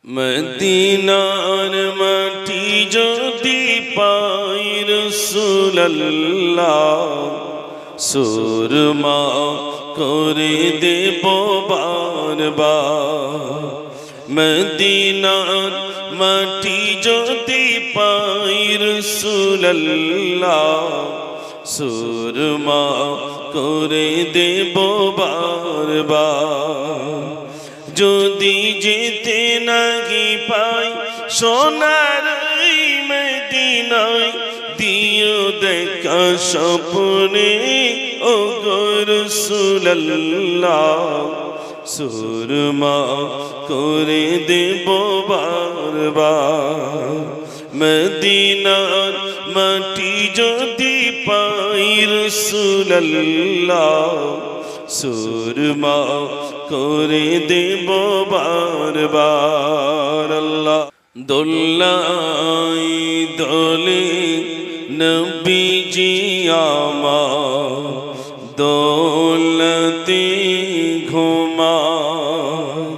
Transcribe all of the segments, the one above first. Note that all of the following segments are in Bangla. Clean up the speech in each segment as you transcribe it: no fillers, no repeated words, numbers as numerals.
মদিনার মাটি যদি পাই রাসূলুল্লাহ, সুরমা করে দেব বারবার। মদিনার মাটি যদি পাই রাসূলুল্লাহ, সুরমা করে দেব বারবার। যদি যেতে নাহি পাই সোনার মদিনায়, দিও দেখা স্বপ্নে ও গো রাসূলুল্লাহ, সুরমা করে দেব বারবার। মদিনার মাটি যদি পাই রাসূলুল্লাহ, সুরমা করে দেব বারবার। আল্লাহ দোলাই দোলে নবীজি আমার, দৌলতে ঘুমায়।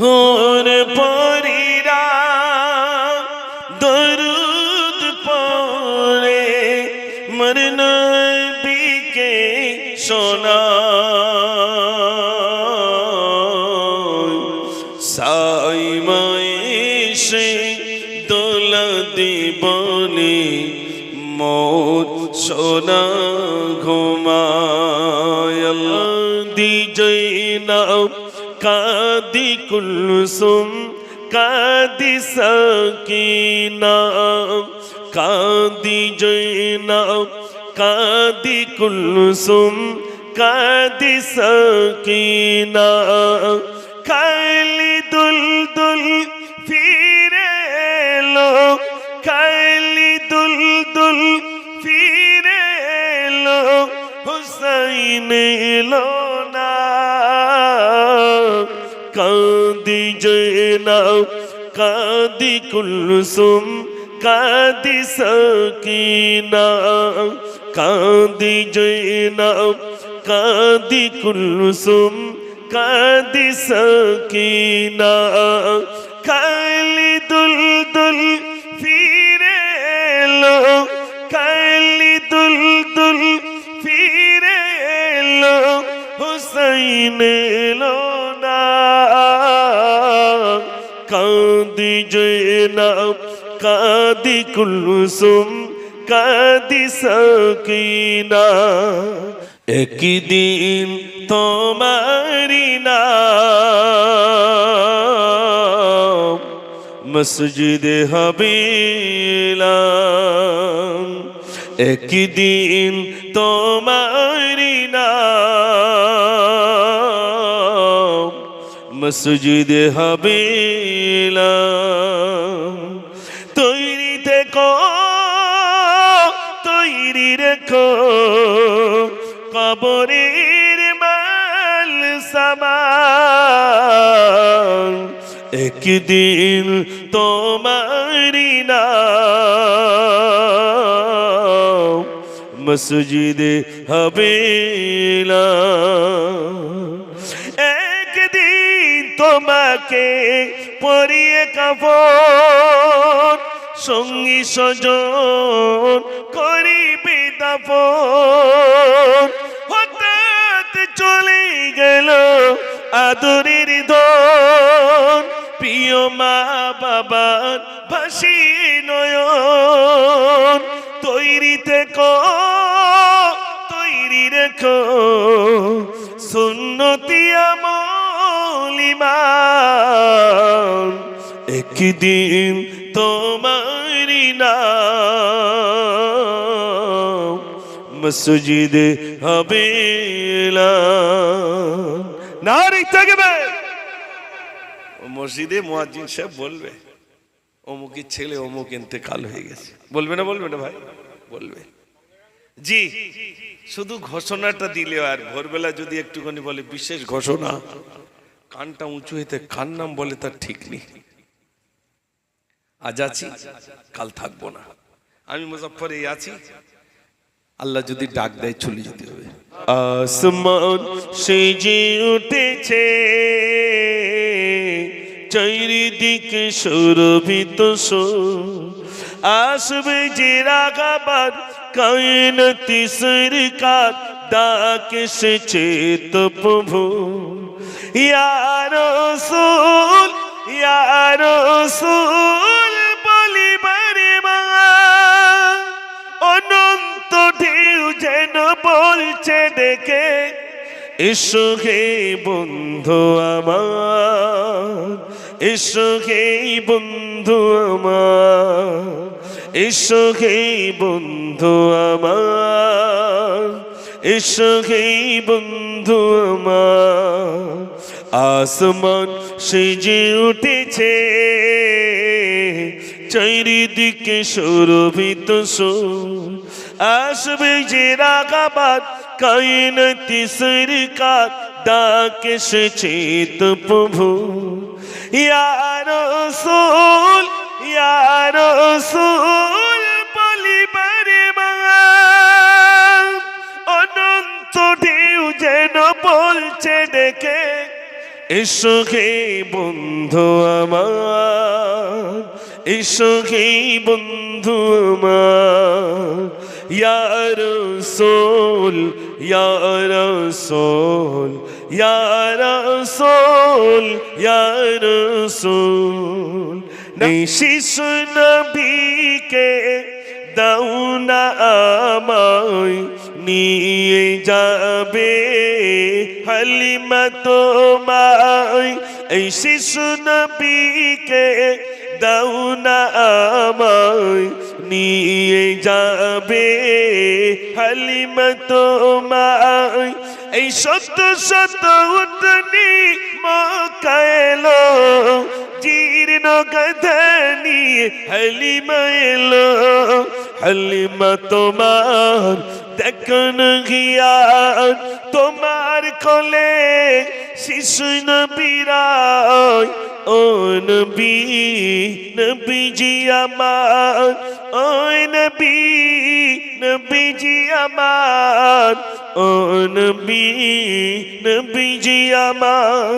হোর পরীরা দরুদ পড়ে মোর নবীকে শোনায়। সাইমায় সে দোলা দিবনে মোর সোনা ঘুমায়। দি জৈনব কাদি কুলসুম কাদি সাকিনা, কাদি জৈনব কাদি কুলসুম কাদি সাকিনা। খালি দুলদুল ফিরে এলো, খালি দুলদুল ফিরে এলো, হুসাইন এলো না। কাঁদি জৈনব কাঁদি কুলসুম কাঁদি সাকিনা, কাঁদি জৈনব কাঁদি কুলসুম কাঁদি সাকিনা। খালি দুলদুল ফিরে এলো, খালি দুলদুল ফিরে এলো, হুসাইন এলো না। কাঁদি জৈনব কাঁদি কুলসুম কাঁদি সাকিনা। একদিন তোমারি নাম মসজিদে হবিলাম, একদিন তোমারি নাম মসজিদে হবিলাম। তৈরি থেকো তৈরি রেখো কবরের মাল সামান, একদিন তোমারি নাম মসজিদে হবিলাম। একদিন তোমাকে পরিয়ে কাফন, সঙ্গী স্বজন করিবে দাফন। হঠাৎ চলে গেল আদরের ধন, প্রিয় মা বাবার ভাসি নয়ন। তৈরি থেকো তৈরি রেখো সুন্নতি আমল ঈমান, একদিন তোমারি নাম মসজিদে হবিলাম। নারী থাকবে মসজিদে মুয়াজ্জিন সাহেব বলবে অমুকের ছেলে অমুক ইন্তেকাল হয়ে গেছে, বলবে না বলবে না ভাই? বলবে। জি, শুধু ঘোষণাটা দিলে আর ভোরবেলা যদি একটুখানি বলে বিশেষ ঘোষণা, কানটা উঁচু হইতে কার নাম বলে তার ঠিক নেই। আজ আছি কাল থাকবো না। আমি মুজাফফরে আছি, আল্লাহ যদি ডাক দেয় চলে যেতে হবে। আসমান সেজে উঠেছে চারিদিকে সুরভিত আসবে যে রাগাবার কায়নাতি সরকার ডাক এসেছে তো প্রভু ইয়া রাসূল বলিবারে মা অনন্ত ঢেউ যেন বলছে ডেকে এসো হে বন্ধু আমার এসো হে বন্ধু আমার এসো হে বন্ধু আমার এসো হে বন্ধু আমার আসমান সেজে উঠেছে চারিদিকে সুরভিত আসবে যে রাগাবার কায়নাতি সরকার ডাক এসেছে তো প্রভু ইয়া রাসূল বলিবারে মা অনন্ত ঢেউ যেন বলছে ডেকে এসো হে বন্ধু আমার এসো হে বন্ধু আমার ইয়া রাসূল ইয়া রাসূল ইয়া রাসূল ইয়া রাসূল এই শিশু নবীকে দাও না আমায় নিয়ে যাবে হালিমা তোমায় এই শিশু নবীকে দাও না আমায় নিয়ে যাবে হালিমা তোমায় এই শত শত উটনি মক্কা এলো জীর্ণ গধনি হালিমা এলো হালিমা তোমার দেখুন গিয়া তোমার কোলে শিশু নবীরাই ও নবী নবীজি আমার ও নবী নবীজি আমার ও নবী নবীজি আমার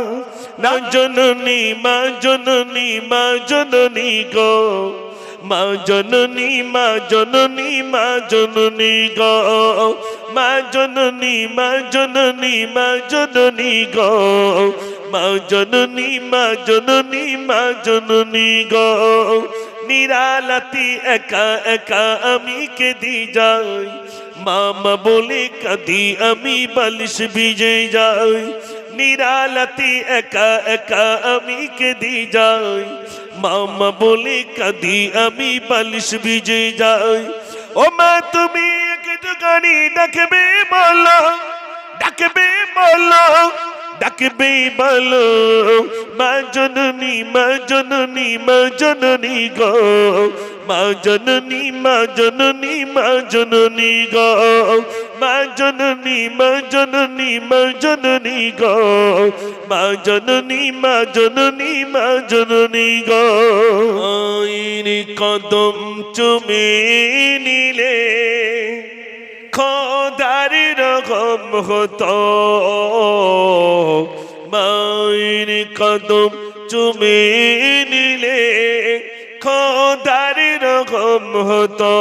না জননী মা জননী মা জননী গো মা জননী মা জননী মা জননী গো মা জননী মা জননী মা জননী গো মা জননী মা জননী মা জননী গো নিরালাতি একা একা আমি কেঁদে যাই মামা বলে কাঁদি আমি বালিশ ভিজে যাই নিরালাতি একা একা আমি কেঁদে যাই মামা বলে কাঁদি আমি বালিশ ভিজে যাই ও মা তুমি একটুখানি ডাকবে বলো ডাকবে বলো ডাকবে বলো মা জননী মা জননী মা জননী গো মা জননী মা জননী মা জননী গো মা জননী মা জননী মা জননী গো মা জননী মা জননী মা জননী গো আইন কদম চুমে নিলে খোদার রকম হতো মায়ের কদম চুমে নিলে খোদার রকম হতো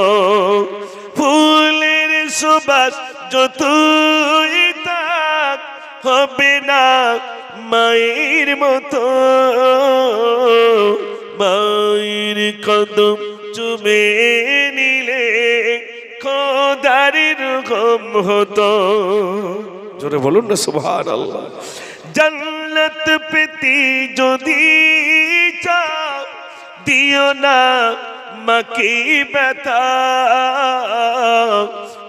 ফুলের সুবাস যতই তাক হবে না মায়ের মতো মায়ের কদম চুমে নিলে খোদার রকম হতো জোরে বলুন না সুবহানাল্লাহ জান্নাত পেতে যদি চাও দিও না মাকে ব্যথা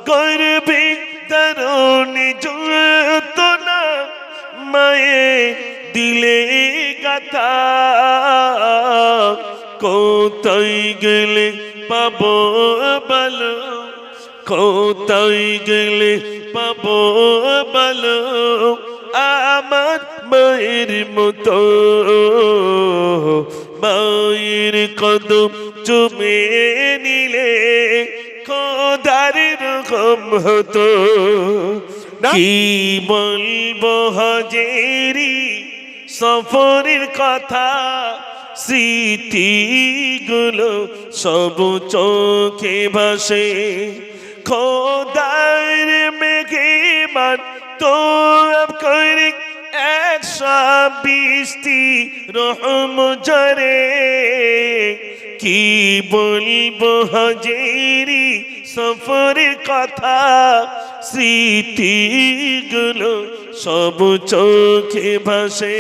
গর্বে তরুণী যত না মায়ে দিলে গাথা কোথায় গেলে পাবো বলো কোথায় গেলে পাবো বলো আমার মায়ের মতো মায়ের কদম চুমে নিলে খোদার রকম হতো কি বলবো হাজেরি সফরের কথা, স্মৃতিগুলো সব চোখে ভাসে। খোদার মেঘমান তো করে 120টি রহম ঝরে। কি বলবো হাজিরি সফরের কথা, স্মৃতিগুলো সব চোখে ভাসে।